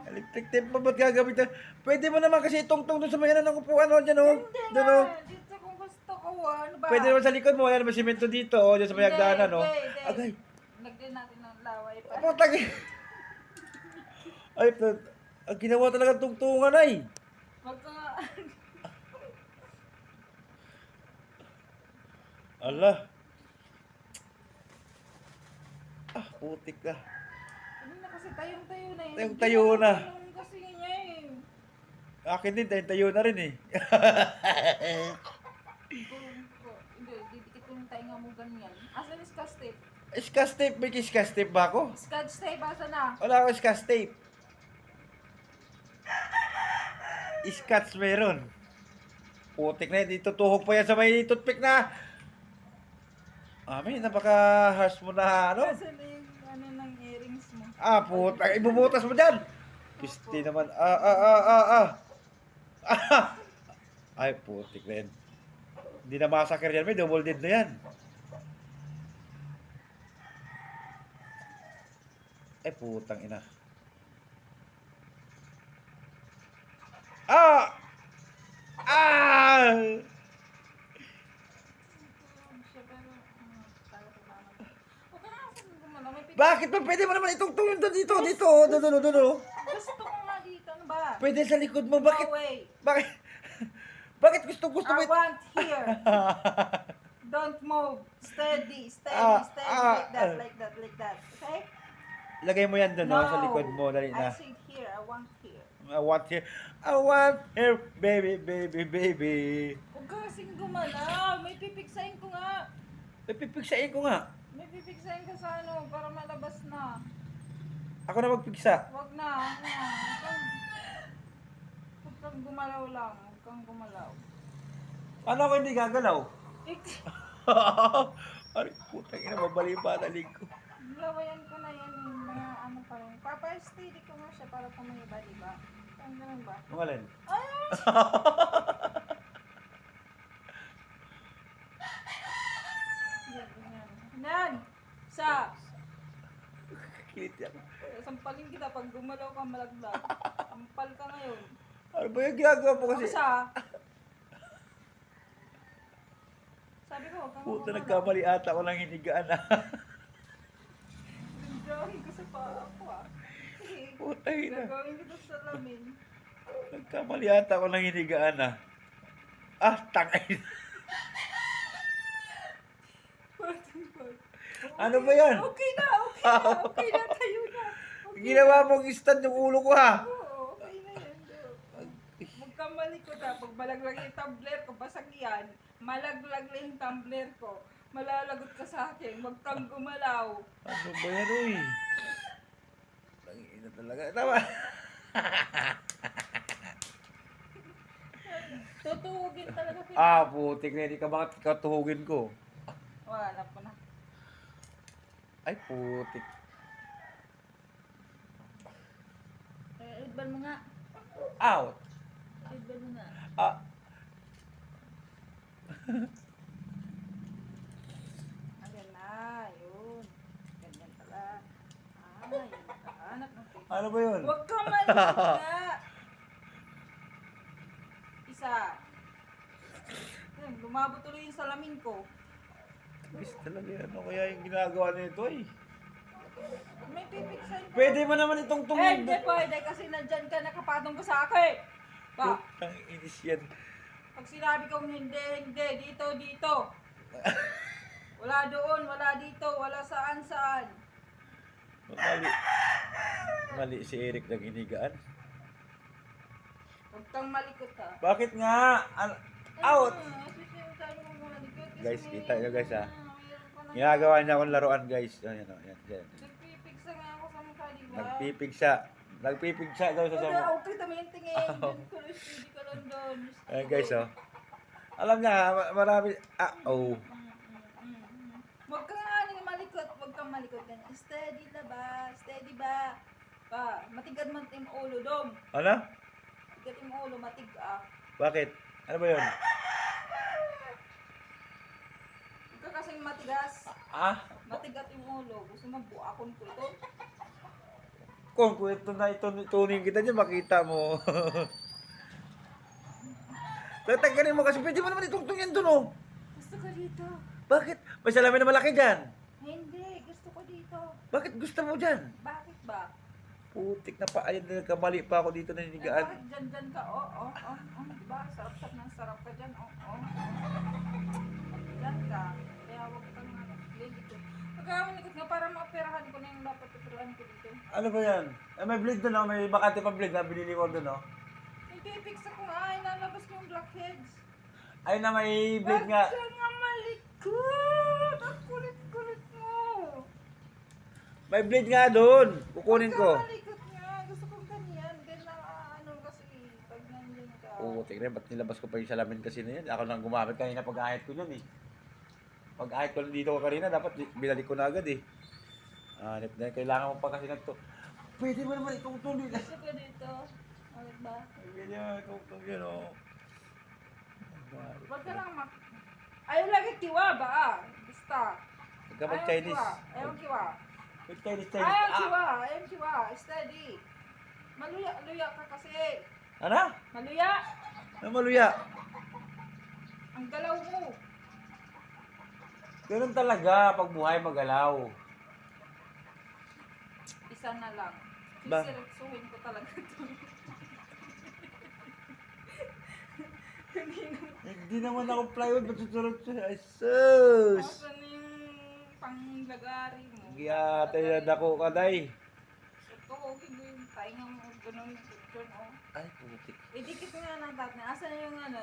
Electric tape pa ba't gagamitin? Pwede mo naman kasi itong-tong doon sa may ng upuan o dyan o. Hindi Doon o. nga. Dito kung gusto ko. Ano ba? Pwede naman sa likod mo. Ayan, may simento dito o. Dyan sa may hagdanan o. Hindi. Agay. Lagyan natin ng laway pa. Putang ay, ang ginawa talaga tungtungan ay. Wag ka nga. Ala. Ah, putik na. Ano na kasi tayong-tayo na eh. Tayong-tayo na. Ganun kasi niya eh. Akin din, tayo na rin eh. Hindi, didikit ko yung tainga mo ganyan. Asan yung scotch tape? Scotch tape, may scotch tape ba ako? Scotch tape, asan na? Wala akong scotch tape. Scotch meron. Putik na yun, dito tuhog pa yan sa may toothpick na. May napaka-harsh mo na ano. Asan na yung ano ng earrings mo? Ah, putak, ibubutas mo dyan. Pisti naman. Ah. Ay, putik na yan. Hindi na massacre yan, may double dead na yan. Ay, putang ina. Ah! Ah! Bakit ba pwede mo naman itong tulong dito, dito, doon. Gusto ko nga dito, ano ba? Pwede sa likod mo, bakit? No way. Bakit? Bakit gusto mo I ito? want here. Don't move. Steady. Ah, Like that. Okay? Lagay mo yan doon, no, sa likod mo, dali I na. said here. I want here. I want here, baby. Huwag ka kasing gumalaw. May pipigsahin ko nga. Pipigsain ko nga. May pipigsahin ka sa ano, para malabas na. Ako na magpigsa. Huwag na. Huwag kang gumalaw lang. Huwag kang gumalaw. Paano ako hindi gagalaw? Ay, putang ina, mabali yung patalig ko. Lawayan ko na yan yung mga ano pa rin. Papa-steady ko nga siya para pumayaba, diba? Ang ganun ba? Ang alin? Ay! Yan! Sa! Kilit yan. Sampalin kita pag gumalaw ka malaglag. Sampal ka ngayon. Ano ba yung ginagawa mo kasi? Sa! Sabi ko, huwag kang Puta, gumalaw. nagkamali ata ako lang hinigaan ah. Yung drawing ko sa paa ko ah. Puta ina. Gagawin ko sa salamin. Nagkamali ata ako lang hinigaan ah. Ah, tangay. Ano ba yan? Okay na tayo na. Okay. Ginawa mong stand yung ulo ko ha. Oo, okay na yan. Huwag kang malikot ha. Pag malaglag yung tumbler ko, basag yan. Malaglag na yung tumbler ko. Malalagot ka sa akin. Huwag kang gumalaw. Ano ba yan uy? Tangina talaga. Tama. Tutuhugin talaga kita. Ah, putik na. Hindi ka bakit katuhugin ko? Wala po na. Ay, putik. Idbal mo nga. Out. Idbal mo nga. Ah. Ayan na. Yun. Ganyan pala. Yun. Nakahanap ng pizza. Ano ba yun? Huwag kang malikot nga. Isa. Ayun, lumabo tuloy yung salamin ko. Bis talaga yan. Ano kaya yung ginagawa nito eh? May pipiksan ka. Pwede mo naman itong Hindi tumig. pwede kasi nandyan ka nakapatong ka sa akin. Ba, Putang inis yan. pag sinabi kong hindi, dito. Wala doon, wala dito, wala saan. Mali si Eric ng inigaan. Huwag kang malikot ha. Bakit nga? Out! Guys, Guys, kita nyo guys ha. Ginagawa niya akong laruan guys. Ayan o, yan. Nagpipigsa nga ako sa mukha, di ba? Nagpipigsa daw sa Wala, sama. okay naman yung tingin. Diyan ko lang, steady ka lang doon. Ayan guys oh. Alam niya ha, marami. Huwag kang malikot. Ganyan. Steady ba? Matigad man yung ulo, dom. Ano? Matigad yung ulo, Bakit? Ano ba yun? Huwag ka kasing matigas. Ah? Matigat yung ulo. Gusto mo buakon ko ito? Kung ito na itunin kita dyan, makita mo. Tataganin mo kasi pwede mo naman itungtong yan dun, oh. Gusto ko dito. Bakit? May salamin na malaki dyan. Hindi, gusto ko dito. Bakit gusto mo dyan? Bakit ba? Putik na pa. Ayun, nagkamali pa ako dito na Eh, hinigaan. bakit dyan ka? Diba? Sarap-sarap ng sarap ka dyan. Dyan ka. Kaya huwag kang dito. Pagkamalikot nga para maoperahan ko na yung dapat operahan ko dito. Ano ba yan? Eh, may blade dun, oh. May bakante pa blade na binili ko dun, oh. Ipipix ako nga. Ay, nalabas ko yung blackheads. Ayun na, may blade nga. Bakit nga malikot? Ang kulit-kulit mo. May blade nga dun. Kukunin ko. Malikot nga. Gusto kong ganyan. Then ano kasi, pag nandiyan ka. Putik na, ba't nilabas ko pa yung salamin kasi na yan? Ako nang gumamit kanina pag-ahit ko yun, eh. Pag-ahit ko dito ko kanina, dapat binalik ko na agad, eh. Hanip na, kailangan mo pa kasi nagto. Pwede mo naman itong tuloy. Gusto ko dito. Bakit ba? Pwede mo itong yun, oh. Wag ka lang ayaw lagi kiwa ba Basta. Kapag Chinese. Ayaw kiwa. With Chinese, Ayaw kiwa. Ayaw kiwa. Steady. Maluya ka kasi. Ano? Maluya. Ano maluya? Ang galaw mo. Ganun talaga, pag buhay magalaw. Isa na lang. Ba? Sisiritsuhin ko talaga ito. Hindi naman ako plywood, ba't susurot siya? Ay, sus! Asan yung panglagari mo? Giyate na dako ka, day. Ito, okay mo yung tainga mo. Ganun, ganun, Ay, putik. Idikit nga natin. Asan yung ano?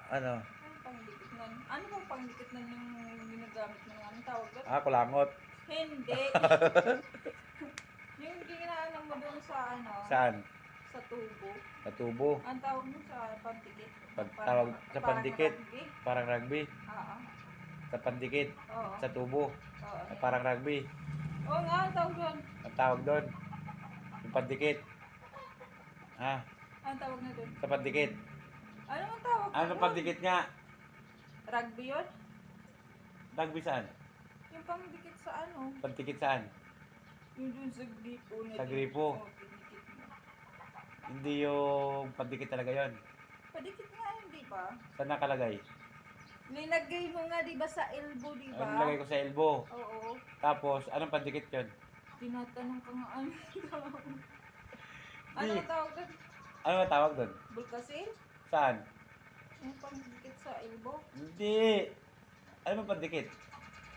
Ano? Ano pangdikit nun? Ano bang pangdikit nun yung ginagamit ng ano tawag doon? Ah, kulangot. Hindi. Yung ginaano mo doon sa ano? Saan? Sa tubo. Sa tubo. Ang tawag mo sa pandikit. Tawag sa pandikit. Parang rugby. Oo. Sa pandikit. Oo. Sa tubo. Oo. Parang rugby. Oo nga, ang tawag doon. Ang tawag doon. Yung pandikit. Ha? Ang tawag na doon. Sa pandikit. Ano ang tawag? Ano pandikit nga? Rugby yun? Rugby saan? Yung pangdikit sa ano? Pandikit saan? Yung dun sa gripo na Sa gripo? Oo, pinikit mo. Hindi yung pandikit talaga yon. Padikit nga yun, di ba? Saan nakalagay? Linagay mo nga, di ba, sa elbow, di ba? Ang nilagay ko sa elbow. Oo. Tapos, anong pandikit yun? Tinatanong ka nga ano tawag. Ano Di. ang tawag doon? Ano ang tawag doon? Bulkasil? Saan? Yung pangdikit sa elbow? Hindi. Ano ba pandikit?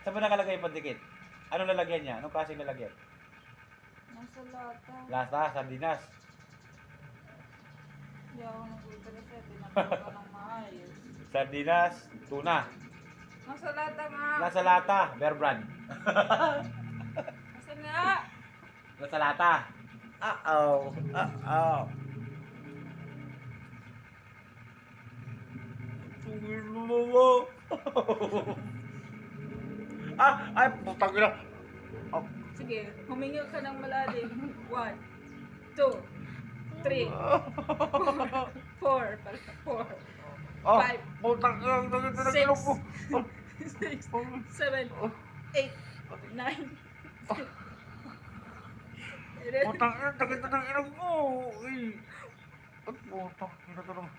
Saan ba nakalagay yung pandikit? Anong lalagyan niya? Anong klaseng lalagyan? Nasa lata. Lasa, sardinas. Hindi ako nagulat kasi tinatanong ka ng maayos. Sardinas, tuna. Nasa lata nga. Nasa lata, Bear Brand. Nasa nga. Nasa lata. Uh-oh. Uh-oh. Tungin mo. Ay, putang ina. Oh. Sige, huminga ka ng malalim. 1, 2, 3, 4, 4, Oh, 5, putang ina, Six. nagilok ko. 6, 7, 8, 9, Putang ina, sakit na ng ilong mo. Uy. At putang ina to naman.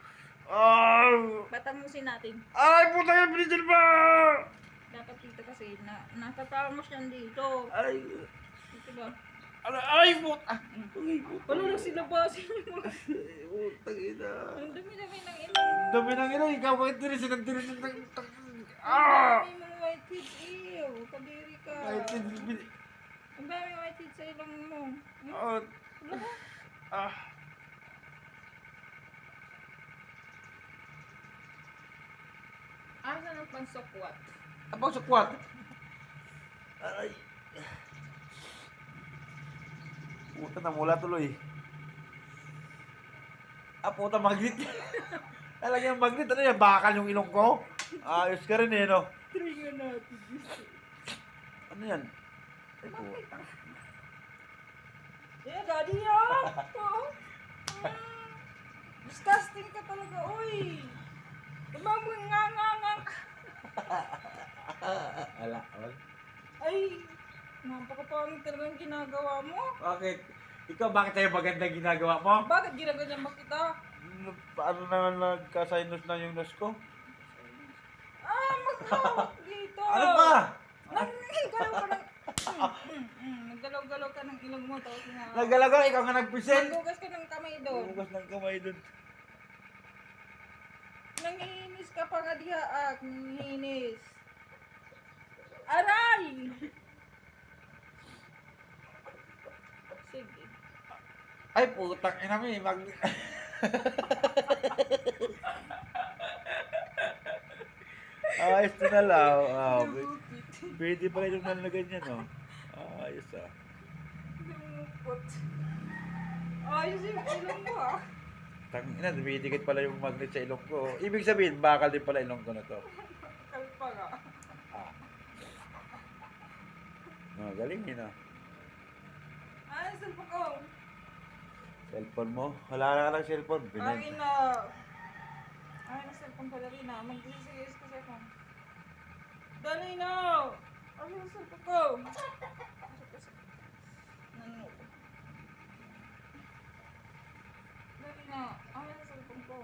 Ay! Patamusin natin. Ay, putang ina, bilisan ba? Dapat dito kasi natatamos yan dito. Ay, Dito ba? ay, putang. Uy, putang. Wala lang sila basin mo. Putang ina. Ang dami-dami ng ilong. Dami ng ilong, ikaw bakit tirisin ng tirisin ng... Ang dami mong white teeth. Ew, kadiri ka. Ay, Ang dami white teeth sa ilong mo. oh, ah. Asa ng pansokwat? Abang sukwat. Ay. Puta na mula tuloy. Ah, puta magnet. Talagang magnet. Ano yan? Bakal yung ilong ko? Ayos ka rin eh, no? Tringan natin dito. Ano yan? Ay, puta. Yeah, daddy yan! Oh. Disgusting ka talaga, uy! Umabang nga. Ala, Ay, napakapangit talaga yung ginagawa mo. bakit? Ikaw, bakit tayo maganda ginagawa mo? Bakit ginaganyan mo kita? Paano na nagka-sinus na yung nose ko? Maghawak dito. Ano ba? Naggalaw ka ng... Naggalaw-galaw ka ng ilong mo. Tapos nga... Nagalaga, ikaw nga nag-present. Maghugas ka ng kamay doon. Bukas ng kamay dun. Nangihinis ka pa nga diha. Nangihinis. Aray! Sige. Ay, putang ina mo eh. Ayos na lang. Pwede pala yung nalagay niya, no? Ayos ah. Lumupot. Ayos yung ilong mo Tangina, dumidikit pala yung magnet sa ilong ko. Ibig sabihin, bakal din pala ilong ko na to. Kalpa nga. Galing yun ah. Cellphone ko. Cellphone mo? Wala na ka ng cellphone. Akin na. Akin na cellphone ko, dali na. Mag-isigis ko cellphone. Dali na. Akin na cellphone ko. Dali na. Akin na cellphone ko.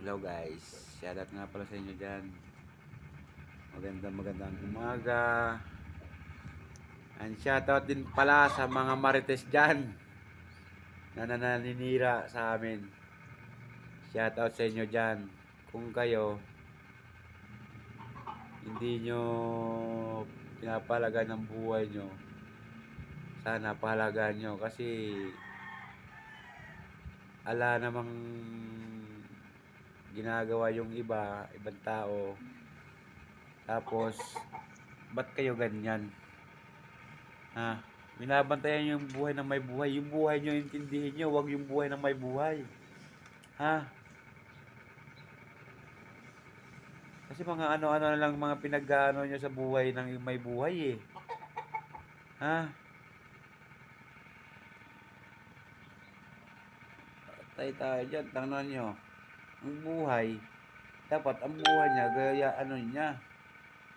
Hello guys, shoutout nga pala sa inyo dyan. Magandang umaga. And shoutout din pala sa mga marites dyan na naninira sa amin. Shoutout sa inyo dyan. Kung kayo hindi nyo pinapalagan ng buhay nyo, sana pahalagaan nyo kasi ala namang ginagawa yung ibang tao. Tapos ba't kayo ganyan? Binabantayan yung buhay ng may buhay. Yung buhay nyo intindihin nyo, wag yung buhay ng may buhay. Kasi mga ano-ano na lang mga pinag-ano nyo sa buhay ng may buhay eh. Tayo dyan, tangnan nyo. Ang buhay, dapat ang buhay niya, gaya ano niya.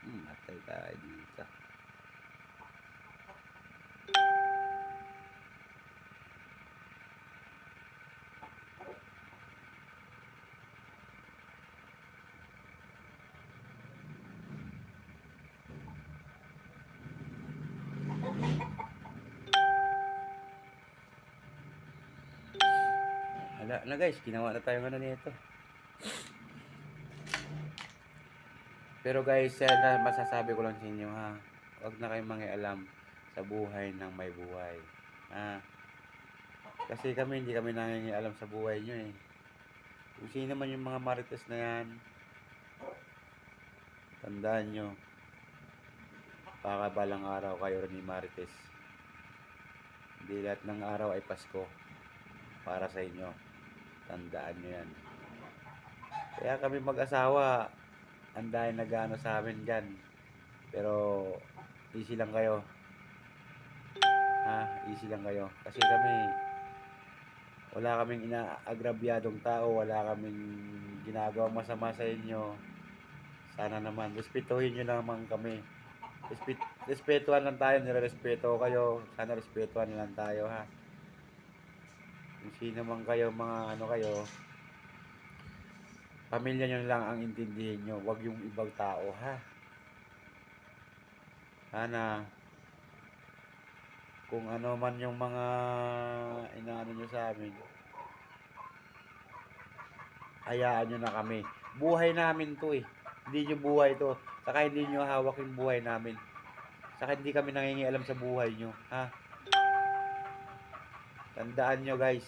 Atay tayo dito. Wala na guys, ginawa na tayo ano nito. Pero guys, na masasabi ko lang sa inyo huwag na kayong mangialam sa buhay ng may buhay. Kasi hindi kami nangingialam sa buhay nyo eh. Kung sino man yung mga marites na yan, tandaan nyo, baka balang araw kayo rin ni marites. Hindi lahat ng araw ay Pasko para sa inyo. Tandaan nyo yan. Kaya kami mag-asawa, ang dahil nag-ano sa amin dyan. Pero easy lang kayo. Easy lang kayo. Kasi kami, wala kaming inaagrabyadong tao, wala kaming ginagawang masama sa inyo. Sana naman, respetuhin nyo naman kami. Respetuhan lang tayo, nirerespeto kayo. Sana respetuhan lang tayo Kung sino man kayo, mga ano kayo, pamilya nyo lang ang intindihin nyo, wag yung ibang tao Sana kung ano man yung mga inaano nyo sa amin, hayaan nyo na kami. Buhay namin to eh. Hindi nyo buhay to. Saka hindi nyo hawak yung buhay namin. Saka hindi kami nangingialam sa buhay nyo. Tandaan nyo guys.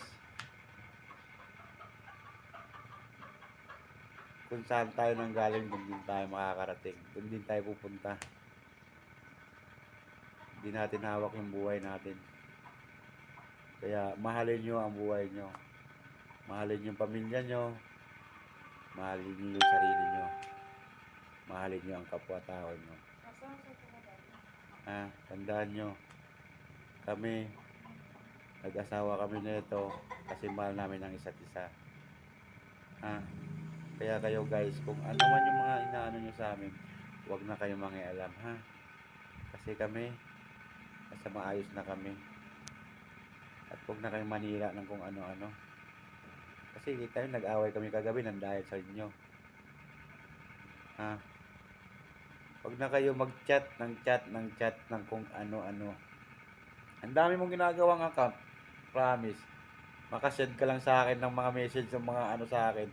Kung saan tayo nanggaling, doon din tayo makakarating. Doon din tayo pupunta. Hindi natin hawak yung buhay natin. Kaya mahalin nyo ang buhay nyo. Mahalin yung pamilya nyo. Mahalin nyo yung sarili nyo. Mahalin nyo ang kapwa-tao nyo. Tandaan nyo. Kami, Nag-asawa kami nito kasi mahal namin ang isa't isa. Ha? Kaya kayo guys, kung ano man yung mga inaano nyo sa amin, huwag na kayo mangialam, ha? Kasi kami, nasa maayos na kami. At huwag na kayong manira ng kung ano-ano. Kasi kita nyo, nag-away kami kagabi ng dahil sa inyo. Ha? Huwag na kayo mag-chat ng kung ano-ano. Ang dami mong ginagawang account. Promise. Makasend ka lang sa akin ng mga message ng mga ano sa akin.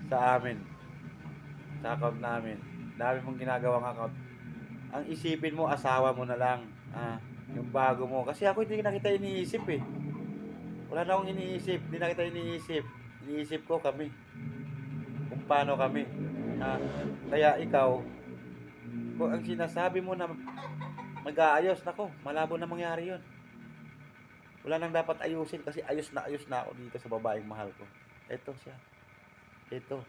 Sa amin. Sa account namin. Dami mong ginagawang account. Ang isipin mo, asawa mo na lang. Ah, yung bago mo. Kasi ako hindi na kita iniisip eh. Wala na akong iniisip. Hindi na kita iniisip. Iniisip ko kami. Kung paano kami. Ah, kaya ikaw, kung ang sinasabi mo na mag-aayos, nako, malabo na mangyari yun. Wala nang dapat ayusin kasi ayos na ako dito sa babaeng mahal ko. Ito siya. Ito.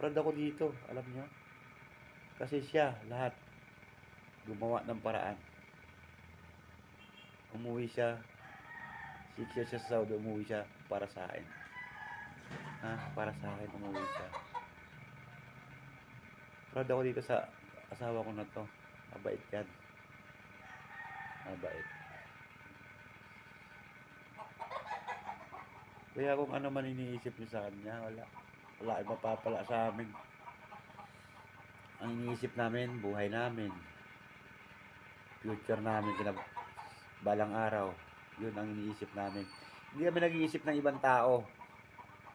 Proud ako dito, alam nyo. Kasi siya, lahat, gumawa ng paraan. Umuwi siya. 6 years siya sa Saudi, umuwi siya para sa akin. Ha? Para sa akin, umuwi siya. Proud ako dito sa asawa ko na to. Mabait yan. Mabait. Kaya kung ano man iniisip niyo sa kanya, wala. Wala ay mapapala sa amin. Ang iniisip namin, buhay namin. Future namin, balang araw. Yun ang iniisip namin. Hindi kami nag-iisip ng ibang tao.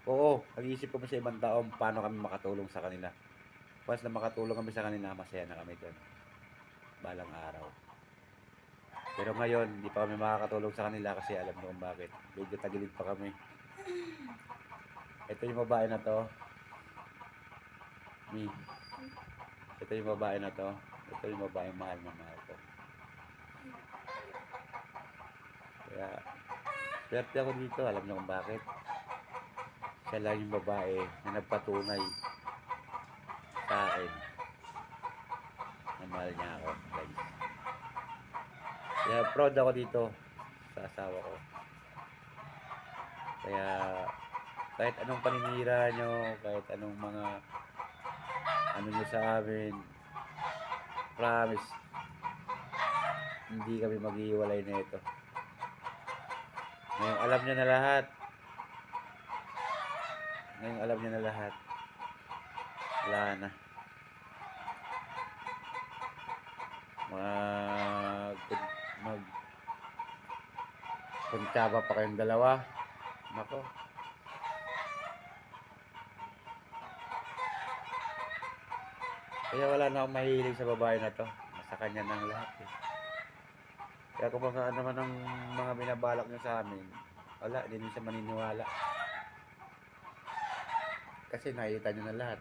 Oo, nag-iisip kami sa ibang tao paano kami makatulong sa kanila. Once na makatulong kami sa kanila, masaya na kami doon. Balang araw. Pero ngayon, hindi pa kami makakatulong sa kanila kasi alam mo kung bakit. Medyo tagilid pa kami. Ito yung babae na to. Mi. Ito yung babae na to. Ito yung babae mahal na mahal ko. Kaya, swerte ako dito. Alam niyo kung bakit. Siya lang yung babae na nagpatunay sa akin na mahal niya ako, guys. Kaya proud ako dito sa asawa ko. Kaya kahit anong paninira nyo, kahit anong mga ano nyo sa amin, promise, hindi kami maghihiwalay na ito. Ngayon alam niya na lahat. Ngayon alam niya na lahat. Wala na. Mag kuntaba pa kayong dalawa. Nako. Kaya wala na akong mahilig sa babae na to. Nasa kanya ng lahat eh. Kaya kung mga ano man ang mga binabalak niya sa amin, wala, hindi niya siya maniniwala. Kasi nakita niya na lahat.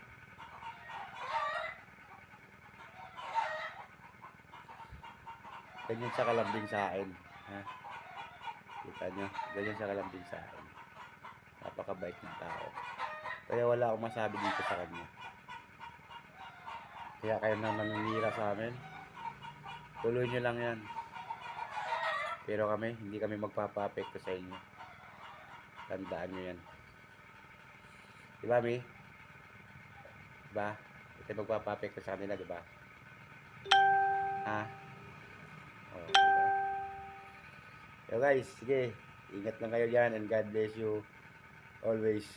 Ganyan siya kalambing sa akin. Ha? Kita nyo? Ganyan siya kalambing sa akin. Napakabait ng tao. Kaya wala akong masabi dito sa kanya. Kaya kayo na nanunira sa amin, tuloy nyo lang yan. Pero kami, hindi kami magpapa-apekto sa inyo. Tandaan nyo yan. Diba, Mi? Diba? Hindi tayo magpapa-apekto sa kanila, diba? Ha? Oh, diba? So guys, sige. Ingat lang kayo dyan and God bless you always.